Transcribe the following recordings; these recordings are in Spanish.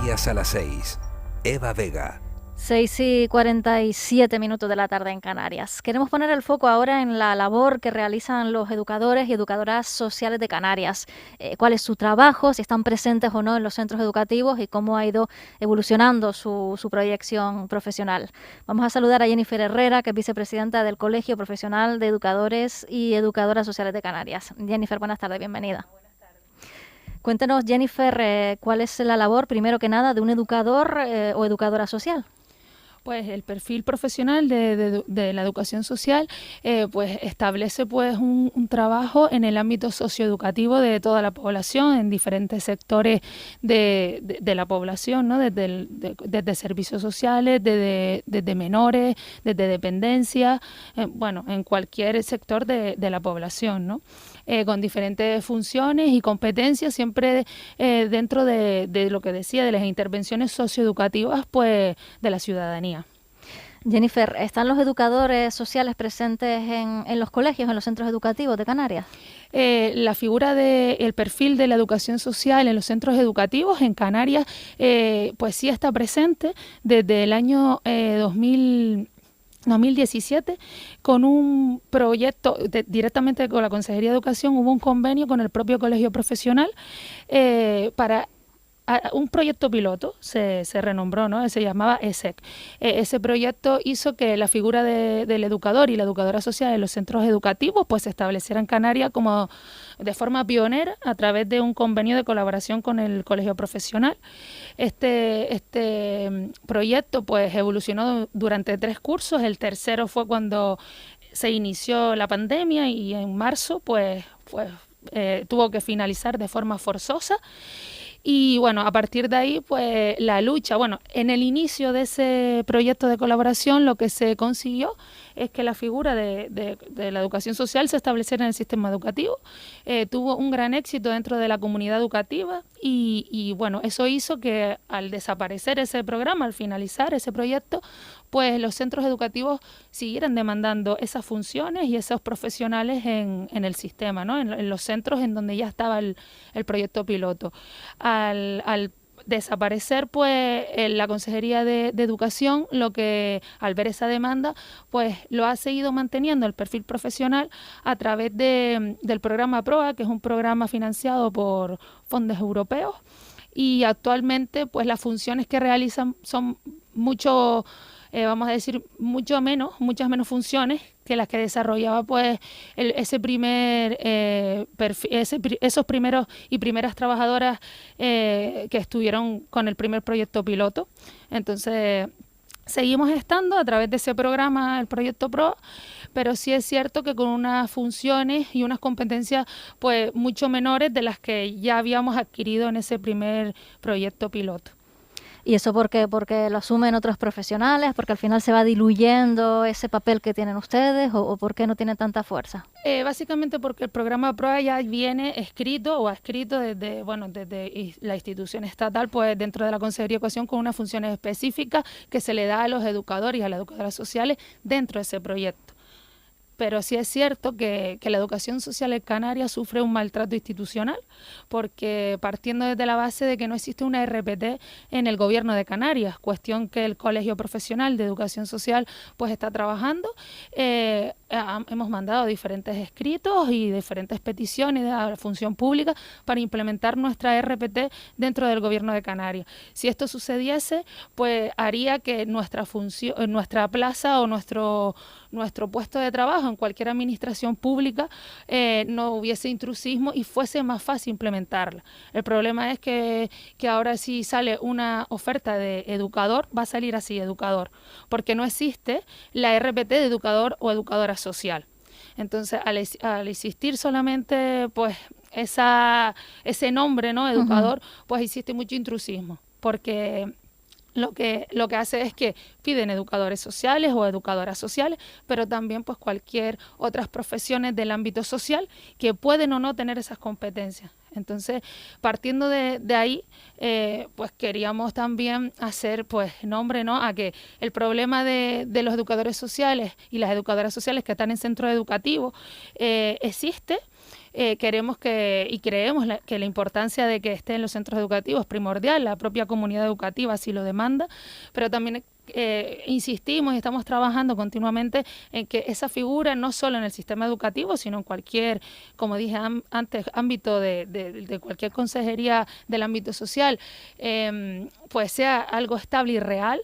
Canarias a las 6. Eva Vega. 6:47 de la tarde en Canarias. Queremos poner el foco ahora en la labor que realizan los educadores y educadoras sociales de Canarias. ¿Cuál es su trabajo, si están presentes o no en los centros educativos y cómo ha ido evolucionando su proyección profesional? Vamos a saludar a Jennifer Herrera, que es vicepresidenta del Colegio Profesional de Educadores y Educadoras Sociales de Canarias. Jennifer, buenas tardes, bienvenida. Cuéntenos, Jennifer, ¿cuál es la labor, primero que nada, de un educador o educadora social? Pues el perfil profesional de la educación social pues establece pues un trabajo en el ámbito socioeducativo de toda la población, en diferentes sectores de la población, ¿no? Desde servicios sociales, desde menores, desde dependencia, bueno, en cualquier sector de la población, ¿no? Con diferentes funciones y competencias, siempre dentro de lo que decía, de las intervenciones socioeducativas pues de la ciudadanía. Jennifer, ¿están los educadores sociales presentes en los colegios, en los centros educativos de Canarias? La figura del perfil de la educación social en los centros educativos en Canarias pues sí está presente desde el año 2017, con un proyecto directamente con la Consejería de Educación. Hubo un convenio con el propio Colegio Profesional para un proyecto piloto, se renombró, ¿no? Se llamaba ESEC. Ese proyecto hizo que la figura del educador y la educadora social en los centros educativos pues se estableciera en Canarias como de forma pionera a través de un convenio de colaboración con el Colegio Profesional. Este proyecto pues evolucionó durante 3 cursos. El tercero fue cuando se inició la pandemia y en marzo pues tuvo que finalizar de forma forzosa. Y bueno, a partir de ahí, pues la lucha, bueno, en el inicio de ese proyecto de colaboración lo que se consiguió es que la figura de la educación social se estableciera en el sistema educativo. Tuvo un gran éxito dentro de la comunidad educativa y bueno, eso hizo que al desaparecer ese programa, al finalizar ese proyecto, pues los centros educativos siguieran demandando esas funciones y esos profesionales en el sistema, ¿no? En los centros en donde ya estaba el proyecto piloto. Al desaparecer pues la Consejería de Educación, lo que al ver esa demanda pues lo ha seguido manteniendo el perfil profesional a través del programa PROA, que es un programa financiado por fondos europeos, y actualmente pues las funciones que realizan son vamos a decir, muchas menos funciones que las que desarrollaba pues esos primeros y primeras trabajadoras que estuvieron con el primer proyecto piloto. Entonces seguimos estando a través de ese programa, el proyecto PRO, pero sí es cierto que con unas funciones y unas competencias pues mucho menores de las que ya habíamos adquirido en ese primer proyecto piloto. ¿Y eso por qué? ¿Porque lo asumen otros profesionales? ¿Porque al final se va diluyendo ese papel que tienen ustedes? ¿O por qué no tiene tanta fuerza? Básicamente porque el programa PROA ya viene escrito o ha escrito desde la institución estatal, pues dentro de la Consejería de Educación, con unas funciones específicas que se le da a los educadores y a las educadoras sociales dentro de ese proyecto. Pero sí es cierto que la educación social en Canarias sufre un maltrato institucional, porque partiendo desde la base de que no existe una RPT en el gobierno de Canarias, cuestión que el Colegio Profesional de Educación Social pues está trabajando. Hemos mandado diferentes escritos y diferentes peticiones a la función pública para implementar nuestra RPT dentro del gobierno de Canarias. Si esto sucediese, pues haría que nuestra plaza o nuestro puesto de trabajo en cualquier administración pública no hubiese intrusismo y fuese más fácil implementarla. El problema es que ahora si sale una oferta de educador, va a salir así, educador, porque no existe la RPT de educador o educadora social. Entonces, al existir solamente pues ese nombre, ¿no? Educador, pues existe mucho intrusismo, porque lo que hace es que piden educadores sociales o educadoras sociales, pero también pues cualquier otras profesiones del ámbito social que pueden o no tener esas competencias. Entonces, partiendo de ahí, pues queríamos también hacer pues nombre, ¿no?, a que el problema de los educadores sociales y las educadoras sociales que están en centros educativos existe. queremos y creemos que la importancia de que esté en los centros educativos es primordial, la propia comunidad educativa así lo demanda, pero también insistimos y estamos trabajando continuamente en que esa figura no solo en el sistema educativo, sino en cualquier, como dije antes, ámbito de cualquier consejería del ámbito social, pues sea algo estable y real,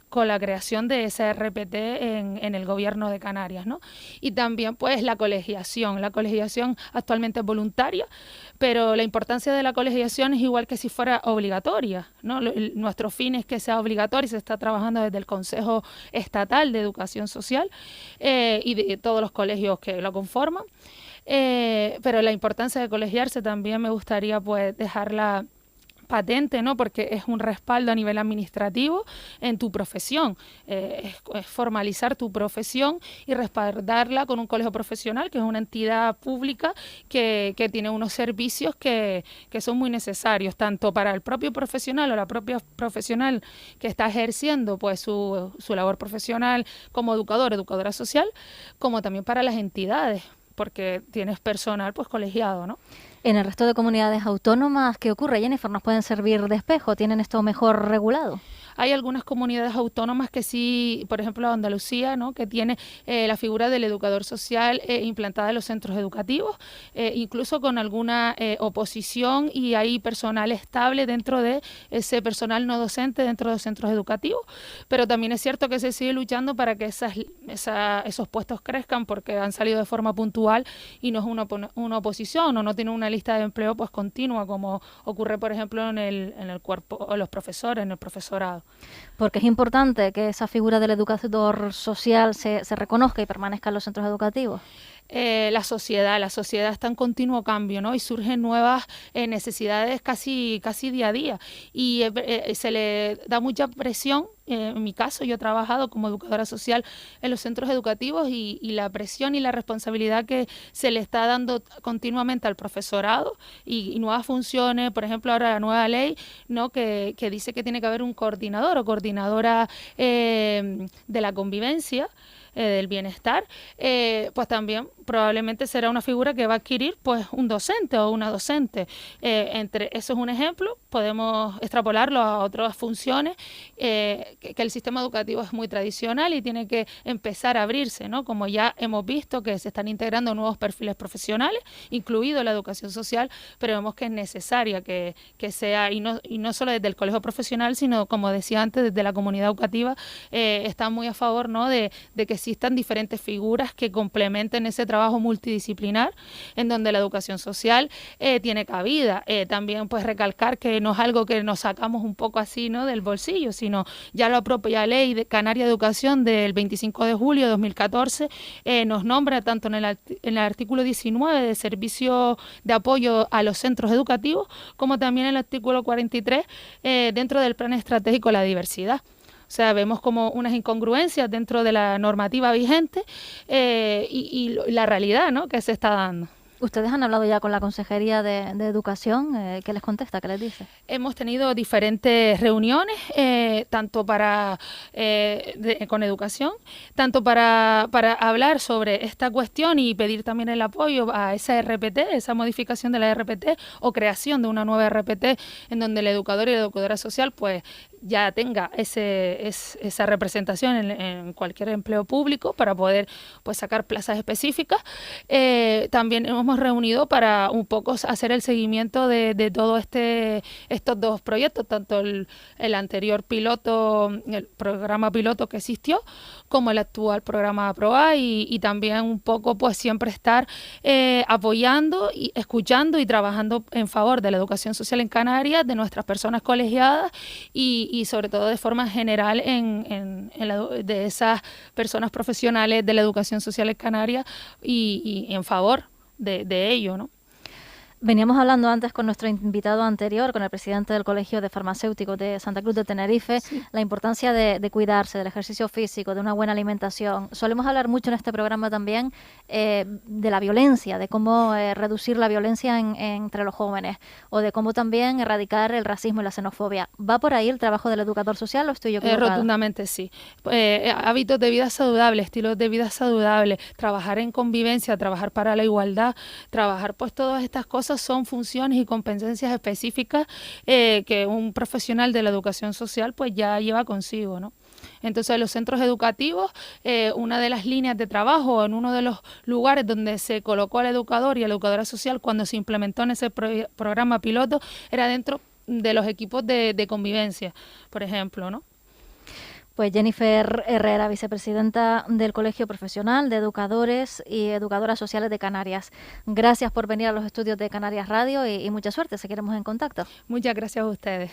con la creación de ese RPT en el gobierno de Canarias, ¿no? Y también pues la colegiación actualmente es voluntaria, pero la importancia de la colegiación es igual que si fuera obligatoria, ¿no? Nuestro fin es que sea obligatoria y se está trabajando desde el Consejo Estatal de Educación Social y de todos los colegios que lo conforman, pero la importancia de colegiarse también me gustaría pues dejarla patente, ¿no? Porque es un respaldo a nivel administrativo en tu profesión, es formalizar tu profesión y respaldarla con un colegio profesional, que es una entidad pública que tiene unos servicios que son muy necesarios, tanto para el propio profesional o la propia profesional que está ejerciendo pues su labor profesional como educadora social, como también para las entidades, porque tienes personal pues colegiado, ¿no? En el resto de comunidades autónomas, ¿qué ocurre, Jennifer? ¿Nos pueden servir de espejo? ¿Tienen esto mejor regulado? Hay algunas comunidades autónomas que sí, por ejemplo Andalucía, ¿no? Que tiene la figura del educador social implantada en los centros educativos, incluso con alguna oposición, y hay personal estable dentro de ese personal no docente dentro de los centros educativos, pero también es cierto que se sigue luchando para que esos puestos crezcan, porque han salido de forma puntual y no es una oposición o no tiene una lista de empleo pues continua, como ocurre por ejemplo en el cuerpo o los profesores, en el profesorado. Porque es importante que esa figura del educador social se reconozca y permanezca en los centros educativos. La sociedad está en continuo cambio, ¿no? Y surgen nuevas necesidades casi día a día, y se le da mucha presión. En mi caso, yo he trabajado como educadora social en los centros educativos, y la presión y la responsabilidad que se le está dando continuamente al profesorado y nuevas funciones, por ejemplo, ahora la nueva ley, ¿no? que dice que tiene que haber un coordinador o coordinadora de la convivencia, del bienestar, pues también probablemente será una figura que va a adquirir pues un docente o una docente. Eso es un ejemplo, podemos extrapolarlo a otras funciones, que el sistema educativo es muy tradicional y tiene que empezar a abrirse, ¿no? Como ya hemos visto que se están integrando nuevos perfiles profesionales, incluido la educación social, pero vemos que es necesaria que sea, y no solo desde el colegio profesional, sino, como decía antes, desde la comunidad educativa, está muy a favor, ¿no? de que existan diferentes figuras que complementen ese trabajo multidisciplinar, en donde la educación social tiene cabida. También pues recalcar que no es algo que nos sacamos un poco así, ¿no? del bolsillo, sino ya la propia ley de Canaria de Educación del 25 de julio de 2014 nos nombra tanto en el artículo 19 de servicio de apoyo a los centros educativos, como también en el artículo 43 dentro del plan estratégico de la diversidad. O sea, vemos como unas incongruencias dentro de la normativa vigente y la realidad, ¿no? que se está dando. ¿Ustedes han hablado ya con la Consejería de Educación? ¿Qué les contesta? ¿Qué les dice? Hemos tenido diferentes reuniones, tanto con educación, tanto para hablar sobre esta cuestión y pedir también el apoyo a esa RPT, esa modificación de la RPT o creación de una nueva RPT, en donde el educador y la educadora social pues ya tenga esa representación en cualquier empleo público para poder pues sacar plazas específicas. También hemos reunido para un poco hacer el seguimiento de todo estos dos proyectos, tanto el anterior piloto, el programa piloto que existió, como el actual programa PROA, y también un poco pues siempre estar apoyando y escuchando y trabajando en favor de la educación social en Canarias, de nuestras personas colegiadas y sobre todo de forma general de esas personas profesionales de la educación social en Canarias y en favor de ello, ¿no? Veníamos hablando antes con nuestro invitado anterior, con el presidente del Colegio de Farmacéuticos de Santa Cruz de Tenerife, sí, la importancia de cuidarse, del ejercicio físico, de una buena alimentación. Solemos hablar mucho en este programa también de la violencia, de cómo reducir la violencia entre los jóvenes, o de cómo también erradicar el racismo y la xenofobia. ¿Va por ahí el trabajo del educador social o estoy yo equivocada? Rotundamente sí. Hábitos de vida saludables, estilos de vida saludables, trabajar en convivencia, trabajar para la igualdad, trabajar pues todas estas cosas son funciones y competencias específicas que un profesional de la educación social pues ya lleva consigo, ¿no? Entonces, los centros educativos, una de las líneas de trabajo, en uno de los lugares donde se colocó al educador y a la educadora social cuando se implementó en ese programa piloto, era dentro de los equipos de convivencia, por ejemplo, ¿no? Pues Jennifer Herrera, vicepresidenta del Colegio Profesional de Educadores y Educadoras Sociales de Canarias. Gracias por venir a los estudios de Canarias Radio y mucha suerte, seguiremos en contacto. Muchas gracias a ustedes.